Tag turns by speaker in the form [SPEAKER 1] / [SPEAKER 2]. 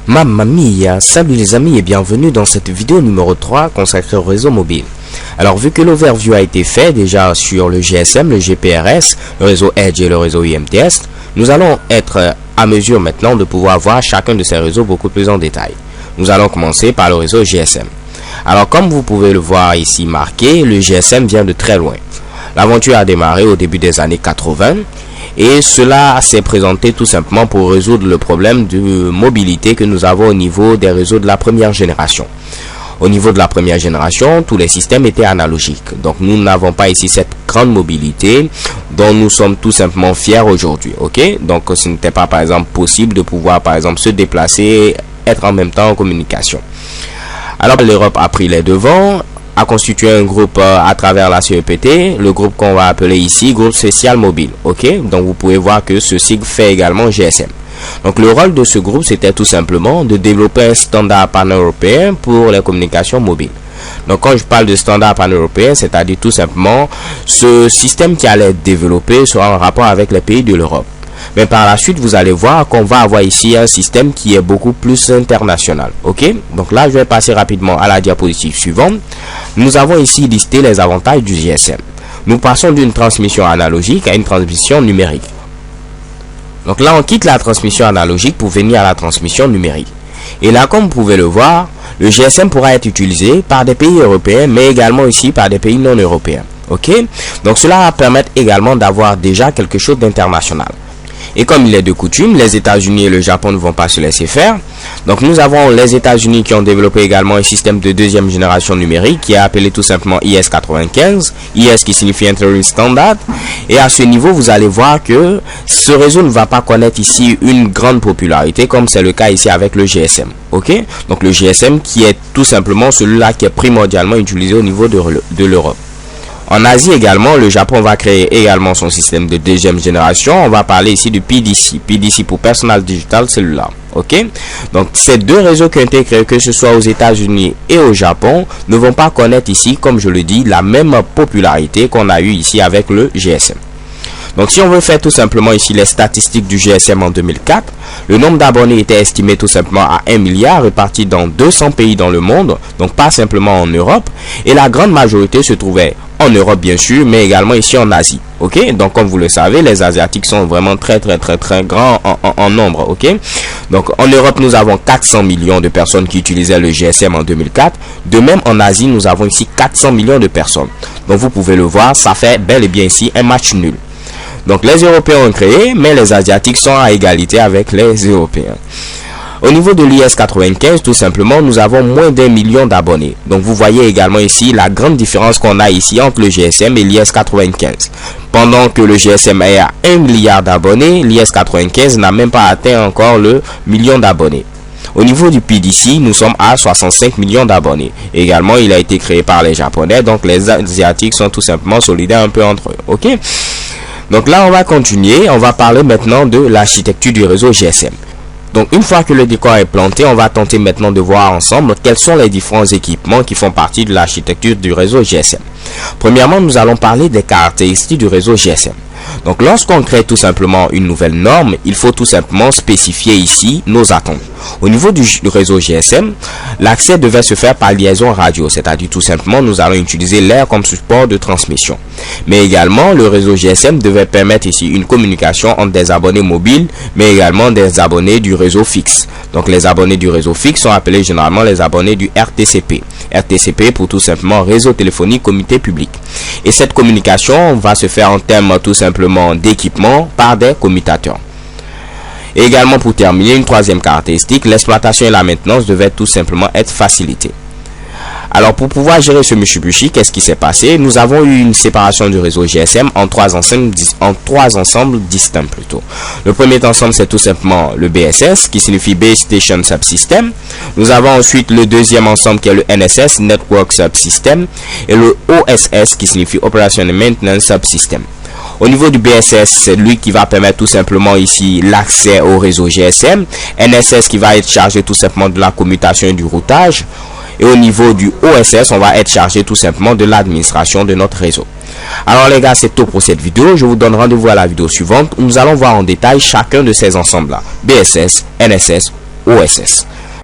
[SPEAKER 1] Mamma mia, salut les amis et bienvenue dans cette vidéo numéro 3 consacrée au réseau mobile. Alors vu que l'overview a été fait déjà sur le GSM, le GPRS, le réseau Edge et le réseau UMTS, nous allons être à mesure maintenant de pouvoir voir chacun de ces réseaux beaucoup plus en détail. Nous allons commencer par le réseau GSM. Alors comme vous pouvez le voir ici marqué, le GSM vient de très loin. L'aventure a démarré au début des années 80 et cela s'est présenté tout simplement pour résoudre le problème de mobilité que nous avons au niveau des réseaux de la première génération. Au niveau de la première génération, tous les systèmes étaient analogiques. Donc nous n'avons pas ici cette grande mobilité dont nous sommes tout simplement fiers aujourd'hui. Ok, donc ce n'était pas par exemple possible de pouvoir par exemple se déplacer, être en même temps en communication. Alors l'Europe a pris les devants, a constitué un groupe à travers la CEPT, le groupe qu'on va appeler ici groupe spécial mobile. Ok, donc vous pouvez voir que ce sigle fait également GSM. Donc le rôle de ce groupe c'était tout simplement de développer un standard pan-européen pour les communications mobiles. Donc quand je parle de standard pan-européen, c'est-à-dire tout simplement ce système qui allait être développé sera en rapport avec les pays de l'Europe. Mais par la suite, vous allez voir qu'on va avoir ici un système qui est beaucoup plus international. Ok, donc là, je vais passer rapidement à la diapositive suivante. Nous avons ici listé les avantages du GSM. Nous passons d'une transmission analogique à une transmission numérique. Donc là, on quitte la transmission analogique pour venir à la transmission numérique. Et là, comme vous pouvez le voir, le GSM pourra être utilisé par des pays européens, mais également ici par des pays non européens. Ok, donc cela va permettre également d'avoir déjà quelque chose d'international. Et comme il est de coutume, les États-Unis et le Japon ne vont pas se laisser faire. Donc nous avons les États-Unis qui ont développé également un système de deuxième génération numérique qui est appelé tout simplement IS-95, IS qui signifie Interim Standard. Et à ce niveau, vous allez voir que ce réseau ne va pas connaître ici une grande popularité comme c'est le cas ici avec le GSM. Ok, donc le GSM qui est tout simplement celui-là qui est primordialement utilisé au niveau de l'Europe. En Asie également, le Japon va créer également son système de deuxième génération. On va parler ici du PDC. PDC pour Personal Digital Cellular. Ok, donc ces deux réseaux qui ont été créés, que ce soit aux États-Unis et au Japon, ne vont pas connaître ici, comme je le dis, la même popularité qu'on a eu ici avec le GSM. Donc si on veut faire tout simplement ici les statistiques du GSM en 2004, le nombre d'abonnés était estimé tout simplement à 1 milliard réparti dans 200 pays dans le monde, donc pas simplement en Europe, et la grande majorité se trouvait en Europe bien sûr, mais également ici en Asie. Ok, donc comme vous le savez, les Asiatiques sont vraiment très grands en nombre. Ok, donc en Europe nous avons 400 millions de personnes qui utilisaient le GSM en 2004. De même en Asie nous avons ici 400 millions de personnes. Donc vous pouvez le voir, ça fait bel et bien ici un match nul. Donc les Européens ont créé, mais les Asiatiques sont à égalité avec les Européens. Au niveau de l'IS-95, tout simplement, nous avons moins d'1 million d'abonnés. Donc vous voyez également ici la grande différence qu'on a ici entre le GSM et l'IS-95. Pendant que le GSM est à 1 milliard d'abonnés, l'IS-95 n'a même pas atteint encore le million d'abonnés. Au niveau du PDC, nous sommes à 65 millions d'abonnés. Également, il a été créé par les Japonais, donc les Asiatiques sont tout simplement solidaires un peu entre eux. Ok ? Donc là, on va continuer. On va parler maintenant de l'architecture du réseau GSM. Donc une fois que le décor est planté, on va tenter maintenant de voir ensemble quels sont les différents équipements qui font partie de l'architecture du réseau GSM. Premièrement, nous allons parler des caractéristiques du réseau GSM. Donc lorsqu'on crée tout simplement une nouvelle norme, il faut tout simplement spécifier ici nos attentes. Au niveau du réseau GSM, l'accès devait se faire par liaison radio, c'est-à-dire tout simplement nous allons utiliser l'air comme support de transmission. Mais également le réseau GSM devait permettre ici une communication entre des abonnés mobiles, mais également des abonnés du réseau fixe. Donc les abonnés du réseau fixe sont appelés généralement les abonnés du RTCP. RTCP pour tout simplement réseau téléphonique comité public. Et cette communication va se faire en termes tout simplement d'équipement par des commutateurs. Et également pour terminer, une troisième caractéristique, l'exploitation et la maintenance devaient tout simplement être facilitées. Alors pour pouvoir gérer ce Mitsubishi, qu'est-ce qui s'est passé? Nous avons eu une séparation du réseau GSM en trois ensembles distincts plutôt. Le premier ensemble c'est tout simplement le BSS qui signifie Base Station Subsystem. Nous avons ensuite le deuxième ensemble qui est le NSS Network Subsystem et le OSS qui signifie Operation and Maintenance Subsystem. Au niveau du BSS, c'est lui qui va permettre tout simplement ici l'accès au réseau GSM. NSS qui va être chargé tout simplement de la commutation et du routage. Et au niveau du OSS, on va être chargé tout simplement de l'administration de notre réseau. Alors les gars, c'est tout pour cette vidéo. Je vous donne rendez-vous à la vidéo suivante où nous allons voir en détail chacun de ces ensembles-là. BSS, NSS, OSS.